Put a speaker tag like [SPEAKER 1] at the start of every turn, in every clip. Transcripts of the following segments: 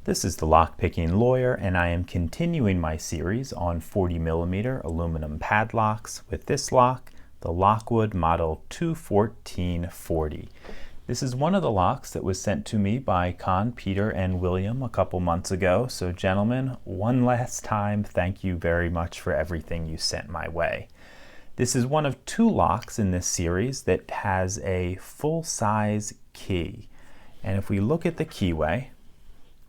[SPEAKER 1] This is the Lockpicking Lawyer, and I am continuing my series on 40mm aluminum padlocks with this lock, the Lockwood Model 214A40. This is one of the locks that was sent to me by Con, Peter, and William a couple months ago. So gentlemen, one last time, thank you very much for everything you sent my way. This is one of two locks in this series that has a full-size key. And if we look at the keyway,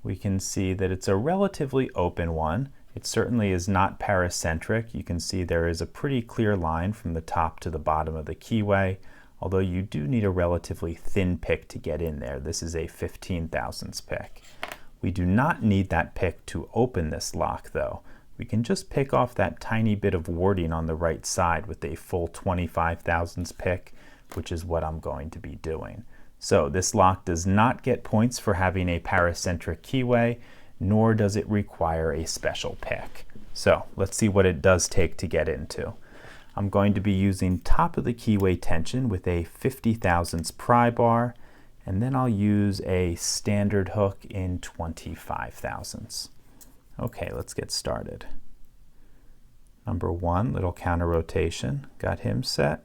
[SPEAKER 1] we can see that it's a relatively open one. It certainly is not paracentric. You can see there is a pretty clear line from the top to the bottom of the keyway, although you do need a relatively thin pick to get in there. This is a 15 thousandths pick. We do not need that pick to open this lock though. We can just pick off that tiny bit of warding on the right side with a full 25 thousandths pick, which is what I'm going to be doing. So this lock does not get points for having a paracentric keyway, nor does it require a special pick. So let's see what it does take to get into. I'm going to be using top of the keyway tension with a 50 thousandths pry bar, and then I'll use a standard hook in 25 thousandths. Okay, let's get started. Number 1, little counter rotation, got him set.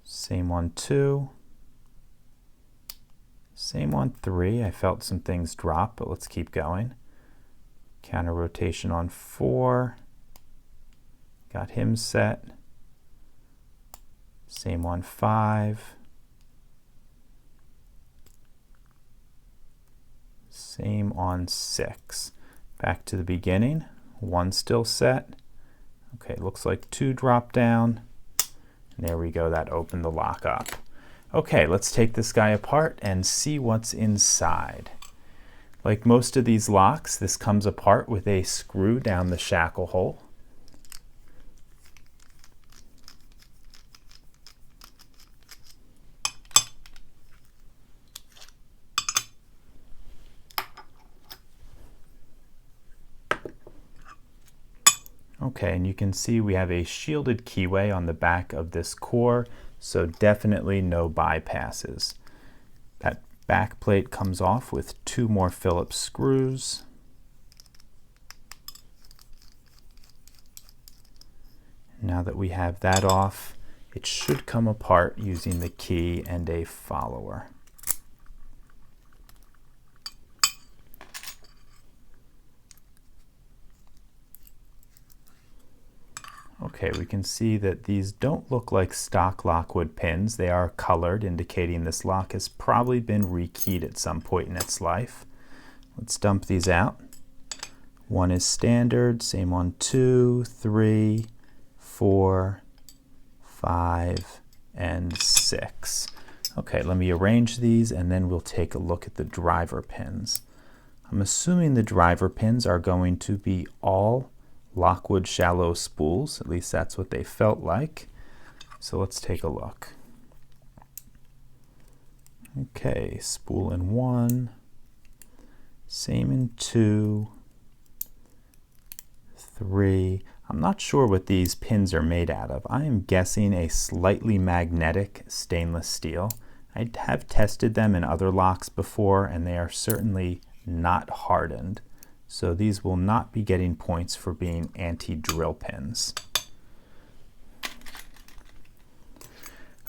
[SPEAKER 1] Same on 2. Same on 3, I felt some things drop, but let's keep going. Counter rotation on 4, got him set. Same on 5. Same on 6. Back to the beginning, 1 still set. Okay, looks like 2 drop down. And there we go, that opened the lock up. Okay, let's take this guy apart and see what's inside. Like most of these locks, this comes apart with a screw down the shackle hole. Okay, and you can see we have a shielded keyway on the back of this core, so definitely no bypasses. That back plate comes off with 2 more Phillips screws. Now that we have that off, it should come apart using the key and a follower. Okay, we can see that these don't look like stock Lockwood pins. They are colored, indicating this lock has probably been rekeyed at some point in its life. Let's dump these out. 1 is standard, same on 2, 3, 4, 5, and 6. Okay, let me arrange these and then we'll take a look at the driver pins. I'm assuming the driver pins are going to be all Lockwood shallow spools, at least that's what they felt like. So let's take a look. Okay, spool in 1, same in 2, 3. I'm not sure what these pins are made out of. I am guessing a slightly magnetic stainless steel. I have tested them in other locks before, and they are certainly not hardened. So these will not be getting points for being anti-drill pins.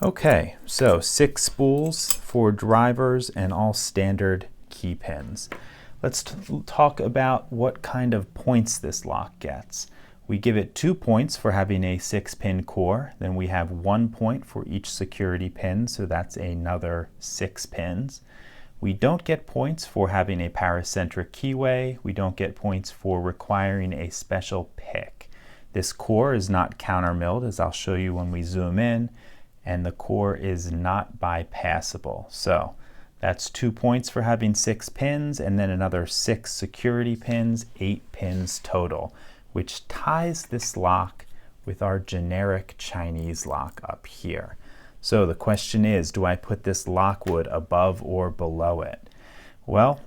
[SPEAKER 1] Okay, so 6 spools for drivers and all standard key pins. Let's talk about what kind of points this lock gets. We give it 2 points for having a 6-pin core, then we have 1 point for each security pin, so that's another 6 pins. We don't get points for having a paracentric keyway. We don't get points for requiring a special pick. This core is not countermilled, as I'll show you when we zoom in, and the core is not bypassable. So that's 2 points for having 6 pins, and then another 6 security pins, 8 pins total, which ties this lock with our generic Chinese lock up here. So the question is, do I put this Lockwood above or below it? Well,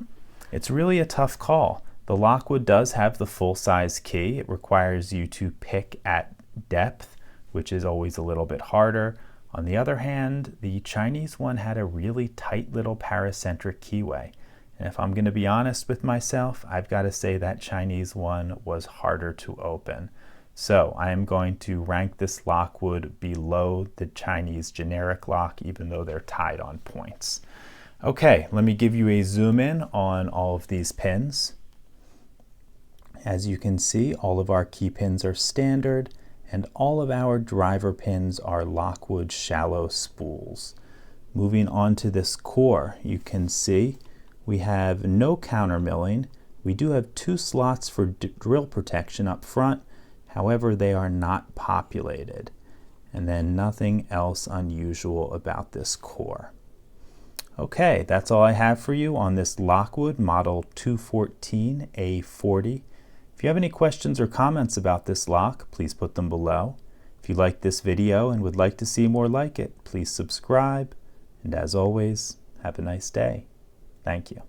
[SPEAKER 1] it's really a tough call. The Lockwood does have the full-size key. It requires you to pick at depth, which is always a little bit harder. On the other hand, the Chinese one had a really tight little paracentric keyway. And if I'm going to be honest with myself, I've got to say that Chinese one was harder to open. So I am going to rank this Lockwood below the Chinese generic lock, even though they're tied on points. Okay, let me give you a zoom in on all of these pins. As you can see, all of our key pins are standard, and all of our driver pins are Lockwood shallow spools. Moving on to this core, you can see we have no counter milling. We do have 2 slots for drill protection up front. However, they are not populated. And then nothing else unusual about this core. Okay, that's all I have for you on this Lockwood Model 214A40. If you have any questions or comments about this lock, please put them below. If you liked this video and would like to see more like it, please subscribe. And as always, have a nice day. Thank you.